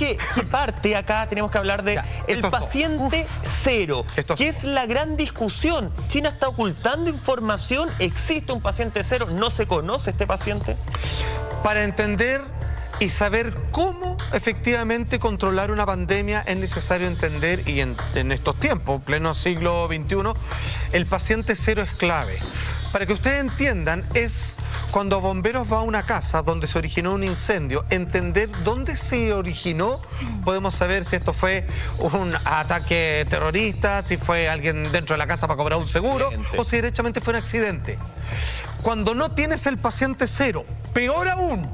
que parte acá, tenemos que hablar de el paciente cero, que es la gran discusión. ¿China está ocultando información? ¿Existe un paciente cero? ¿No se conoce este paciente? Para entender y saber cómo efectivamente controlar una pandemia es necesario entender, y en estos tiempos, pleno siglo XXI, el paciente cero es clave. Para que ustedes entiendan, es cuando bomberos va a una casa donde se originó un incendio, entender dónde se originó, podemos saber si esto fue un ataque terrorista, si fue alguien dentro de la casa para cobrar un seguro, o si directamente fue un accidente. Cuando no tienes el paciente cero, peor aún,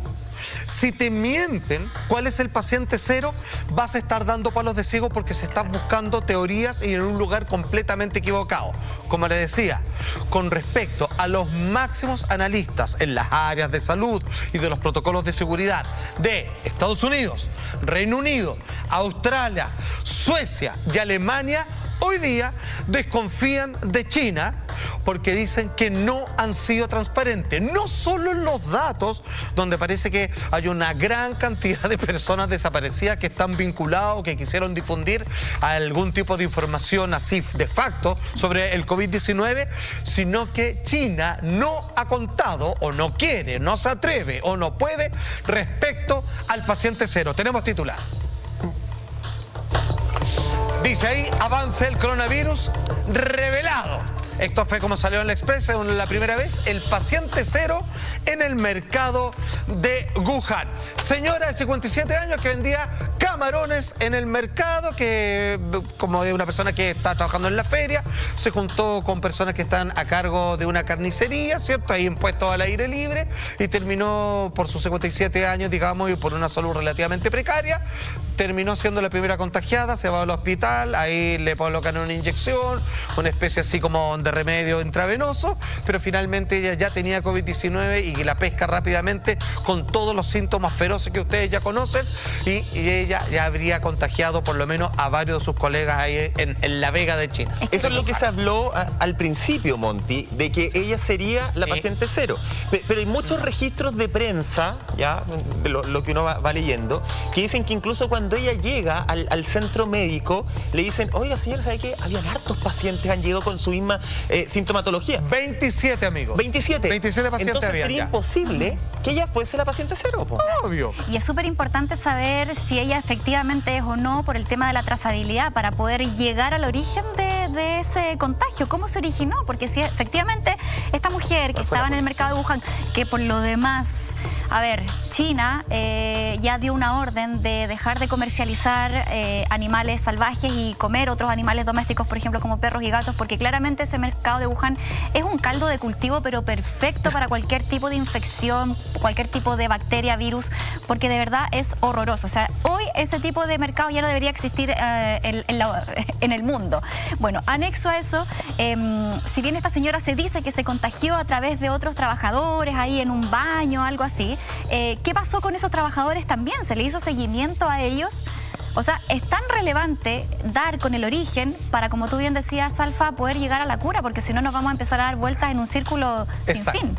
si te mienten cuál es el paciente cero, vas a estar dando palos de ciego porque se están buscando teorías y en un lugar completamente equivocado. Como le decía, con respecto a los máximos analistas en las áreas de salud y de los protocolos de seguridad de Estados Unidos, Reino Unido, Australia, Suecia y Alemania, hoy día desconfían de China porque dicen que no han sido transparentes. No solo en los datos, donde parece que hay una gran cantidad de personas desaparecidas que están vinculadas o que quisieron difundir algún tipo de información así de facto sobre el COVID-19, sino que China no ha contado, o no quiere, no se atreve o no puede respecto al paciente cero. Tenemos titular. Dice ahí, avance el coronavirus revelado. Esto fue como salió en el Express, la primera vez, el paciente cero en el mercado de Wuhan. Señora de 57 años que vendía camarones en el mercado, que como de una persona que está trabajando en la feria, se juntó con personas que están a cargo de una carnicería, ¿cierto? Ahí en puestos al aire libre, y terminó por sus 57 años, digamos, y por una salud relativamente precaria, terminó siendo la primera contagiada, se va al hospital, ahí le colocan una inyección, una especie así como de remedio intravenoso, pero finalmente ella ya tenía COVID-19 y la pesca rápidamente con todos los síntomas feroces que ustedes ya conocen, y ella ya habría contagiado por lo menos a varios de sus colegas ahí en La Vega de China. Eso es lo que se habló al principio, Monty, de que ella sería la paciente cero. Pero hay muchos registros de prensa, ya, de lo que uno va leyendo, que dicen que incluso cuando ella llega al centro médico, le dicen, oiga, señora, ¿sabe qué? Habían hartos pacientes, han llegado con su misma sintomatología. 27, amigos. 27. 27 pacientes. Entonces habían sería ya imposible que ella fuese la paciente cero, po. Obvio. Y es súper importante saber si ella efectivamente es o no por el tema de la trazabilidad para poder llegar al origen de ese contagio. ¿Cómo se originó? Porque si efectivamente esta mujer que estaba en el mercado de Wuhan, que por lo demás, a ver, China ya dio una orden de dejar de comercializar animales salvajes y comer otros animales domésticos, por ejemplo, como perros y gatos, porque claramente ese mercado de Wuhan es un caldo de cultivo, pero perfecto para cualquier tipo de infección, cualquier tipo de bacteria, virus, porque de verdad es horroroso. O sea, hoy ese tipo de mercado ya no debería existir en el mundo. Bueno, anexo a eso, si bien esta señora se dice que se contagió a través de otros trabajadores ahí en un baño, algo así, ¿qué pasó con esos trabajadores también? ¿Se le hizo seguimiento a ellos? O sea, es tan relevante dar con el origen para, como tú bien decías, Alfa, poder llegar a la cura, porque si no nos vamos a empezar a dar vueltas en un círculo sin fin.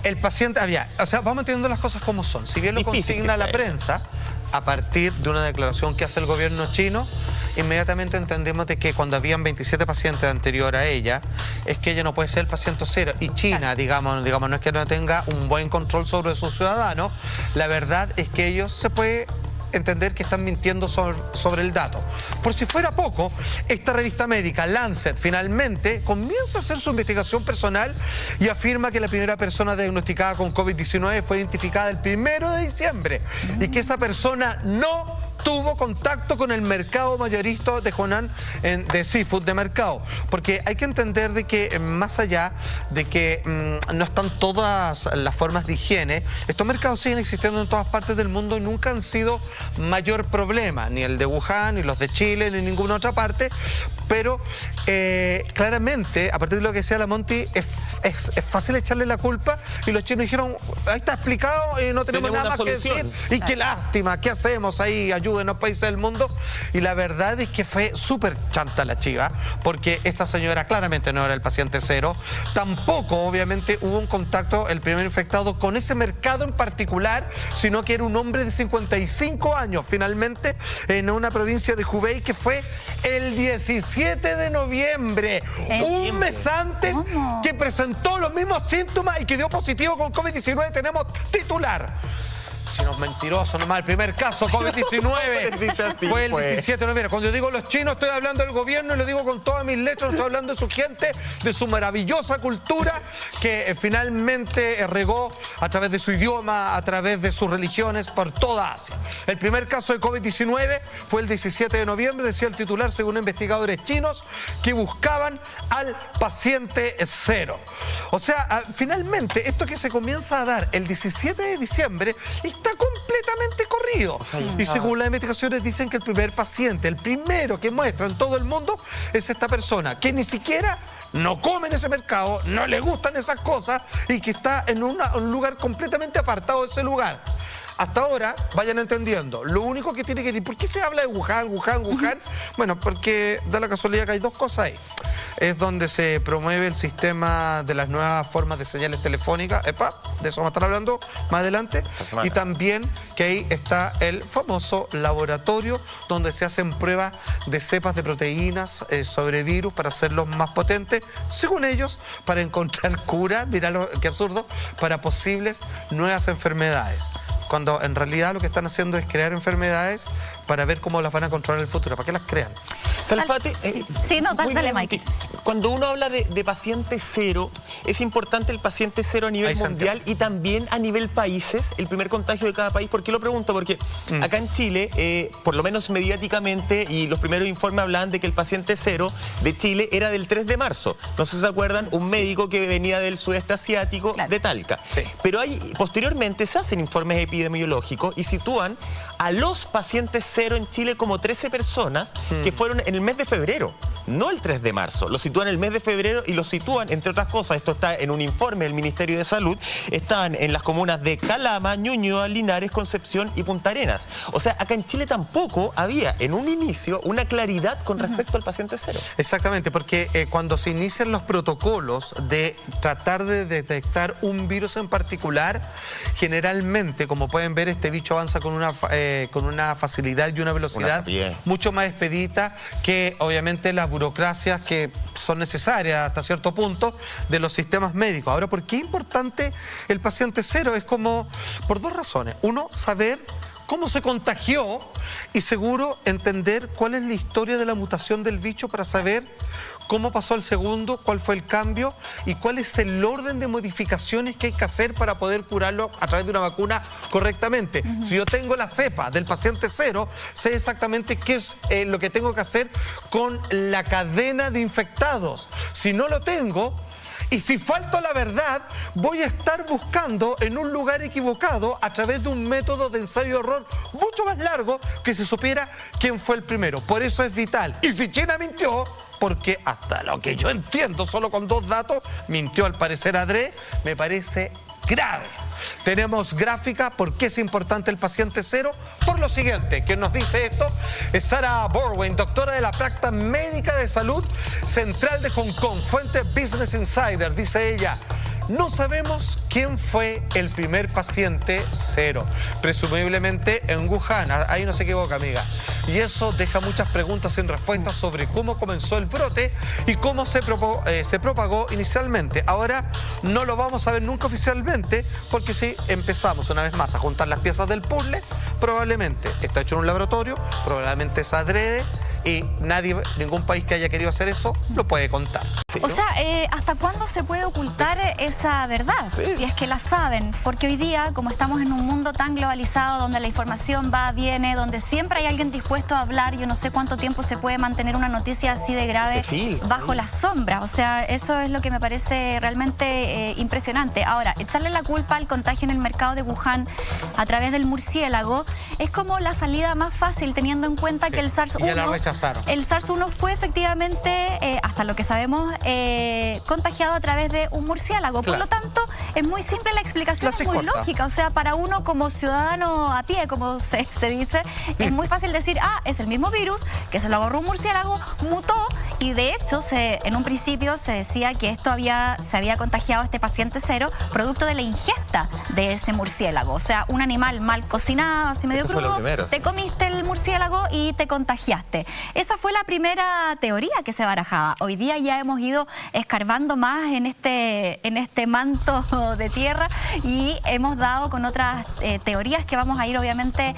El paciente, o sea, vamos entendiendo las cosas como son. Si bien lo consigna la prensa, a partir de una declaración que hace el gobierno chino, inmediatamente entendemos de que cuando habían 27 pacientes anterior a ella, es que ella no puede ser el paciente cero. Y China, digamos, no es que no tenga un buen control sobre sus ciudadanos, la verdad es que ellos se puede entender que están mintiendo sobre el dato. Por si fuera poco, esta revista médica, Lancet, finalmente comienza a hacer su investigación personal y afirma que la primera persona diagnosticada con COVID-19 fue identificada el 1 de diciembre y que esa persona no tuvo contacto con el mercado mayorista de Hunan, de seafood de mercado, porque hay que entender de que más allá de que no están todas las formas de higiene, estos mercados siguen existiendo en todas partes del mundo y nunca han sido mayor problema, ni el de Wuhan, ni los de Chile, ni ninguna otra parte, pero claramente, a partir de lo que decía la Monty, es fácil echarle la culpa y los chinos dijeron, ahí está explicado, no tenemos nada más que decir. Y qué lástima, ¿qué hacemos ahí? Ayúdenos, países del mundo. Y la verdad es que fue súper chanta la chiva, porque esta señora claramente no era el paciente cero. Tampoco, obviamente, hubo un contacto, el primer infectado, con ese mercado en particular, sino que era un hombre de 55 años, finalmente, en una provincia de Hubei, que fue el 17 de noviembre, un mes antes, que presentó los mismos síntomas y que dio positivo con COVID-19. Tenemos titular. Chinos mentirosos nomás, el primer caso COVID-19 fue el 17 de noviembre. Cuando yo digo los chinos, estoy hablando del gobierno y lo digo con todas mis letras, estoy hablando de su gente, de su maravillosa cultura que finalmente regó a través de su idioma, a través de sus religiones por toda Asia. El primer caso de COVID-19 fue el 17 de noviembre, decía el titular, según investigadores chinos que buscaban al paciente cero. O sea, finalmente, esto que se comienza a dar el 17 de diciembre está completamente corrido. O sea, y según las investigaciones dicen que el primer paciente, el primero que muestra en todo el mundo, es esta persona que ni siquiera no come en ese mercado, no le gustan esas cosas y que está en un lugar completamente apartado de ese lugar. Hasta ahora, vayan entendiendo, lo único que tiene que ir, ¿por qué se habla de Wuhan? Bueno, porque da la casualidad que hay dos cosas ahí. Es donde se promueve el sistema de las nuevas formas de señales telefónicas, de eso vamos a estar hablando más adelante, y también que ahí está el famoso laboratorio donde se hacen pruebas de cepas de proteínas sobre virus para hacerlos más potentes, según ellos, para encontrar cura, mirá qué absurdo, para posibles nuevas enfermedades. Cuando en realidad lo que están haciendo es crear enfermedades para ver cómo las van a controlar en el futuro. ¿Para qué las crean? Salfate, sí, no, dale, Mike. Cuando uno habla de paciente cero, es importante el paciente cero a nivel mundial y también a nivel países, el primer contagio de cada país. ¿Por qué lo pregunto? Porque acá en Chile, por lo menos mediáticamente, y los primeros informes hablaban de que el paciente cero de Chile era del 3 de marzo. No sé si se acuerdan, un médico que venía del sudeste asiático, de Talca. Sí. Pero posteriormente se hacen informes epidemiológicos y sitúan a los pacientes cero en Chile como 13 personas que fueron en el mes de febrero, no el 3 de marzo. Lo sitúan en el mes de febrero y lo sitúan, entre otras cosas, esto está en un informe del Ministerio de Salud, están en las comunas de Calama, Ñuñoa, Linares, Concepción y Punta Arenas. O sea, acá en Chile tampoco había en un inicio una claridad con respecto al paciente cero. Exactamente, porque cuando se inician los protocolos de tratar de detectar un virus en particular, generalmente, como pueden ver, este bicho avanza con una facilidad y una velocidad mucho más expedita que obviamente las burocracias que son necesarias hasta cierto punto de los sistemas médicos. Ahora, ¿por qué es importante el paciente cero? Es como por dos razones. Uno, saber cómo se contagió y seguro entender cuál es la historia de la mutación del bicho para saber cómo pasó al segundo, cuál fue el cambio y cuál es el orden de modificaciones que hay que hacer para poder curarlo a través de una vacuna correctamente. Si yo tengo la cepa del paciente cero, sé exactamente qué es lo que tengo que hacer con la cadena de infectados. Si no lo tengo, y si falto a la verdad, voy a estar buscando en un lugar equivocado a través de un método de ensayo-error mucho más largo que se supiera quién fue el primero. Por eso es vital. Y si China mintió, porque hasta lo que yo entiendo, solo con dos datos, mintió al parecer adrede, me parece grave. Tenemos gráfica, ¿por qué es importante el paciente cero? Por lo siguiente, quien nos dice esto es Sarah Borwein, doctora de la práctica médica de salud central de Hong Kong, fuente Business Insider, dice ella. No sabemos quién fue el primer paciente cero, presumiblemente en Wuhan, ahí no se equivoca, amiga. Y eso deja muchas preguntas sin respuestas sobre cómo comenzó el brote y cómo se propagó inicialmente. Ahora no lo vamos a ver nunca oficialmente, porque si empezamos una vez más a juntar las piezas del puzzle, probablemente está hecho en un laboratorio, probablemente es adrede, y ningún país que haya querido hacer eso lo puede contar. O sea, ¿hasta cuándo se puede ocultar esa verdad? Si es que la saben. Porque hoy día, como estamos en un mundo tan globalizado, donde la información va, viene, donde siempre hay alguien dispuesto a hablar, yo no sé cuánto tiempo se puede mantener una noticia así de grave bajo la sombra. O sea, eso es lo que me parece realmente impresionante. Ahora, echarle la culpa al contagio en el mercado de Wuhan a través del murciélago es como la salida más fácil, teniendo en cuenta que el SARS-1 rechazaron. El SARS-1 fue efectivamente, hasta lo que sabemos, contagiado a través de un murciélago. Claro. Por lo tanto, es muy simple la explicación, La es muy corta. lógica. O sea, para uno como ciudadano a pie, como se dice, es muy fácil decir, es el mismo virus que se lo agarró un murciélago, mutó, y de hecho, en un principio se decía que se había contagiado este paciente cero producto de la ingesta de ese murciélago. O sea, un animal mal cocinado, así medio Eso fue lo crudo, primero, sí. te comiste el murciélago y te contagiaste. Esa fue la primera teoría que se barajaba. Hoy día ya hemos ido escarbando más en este manto de tierra y hemos dado con otras teorías que vamos a ir obviamente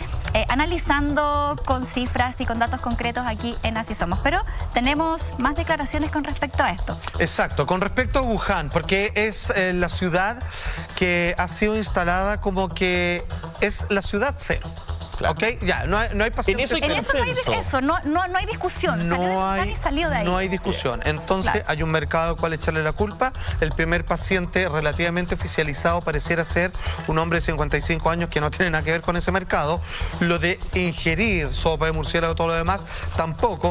analizando con cifras y con datos concretos aquí en Así Somos. Pero tenemos más declaraciones con respecto a esto. Exacto, con respecto a Wuhan, porque es la ciudad que ha sido instalada como que es la ciudad cero. Claro. ¿Ok? Ya, no hay pacientes. En eso no hay discusión. Salió de ahí. No hay discusión. Entonces Claro. hay un mercado al cual echarle la culpa. El primer paciente relativamente oficializado pareciera ser un hombre de 55 años que no tiene nada que ver con ese mercado. Lo de ingerir sopa de murciélago y todo lo demás, tampoco.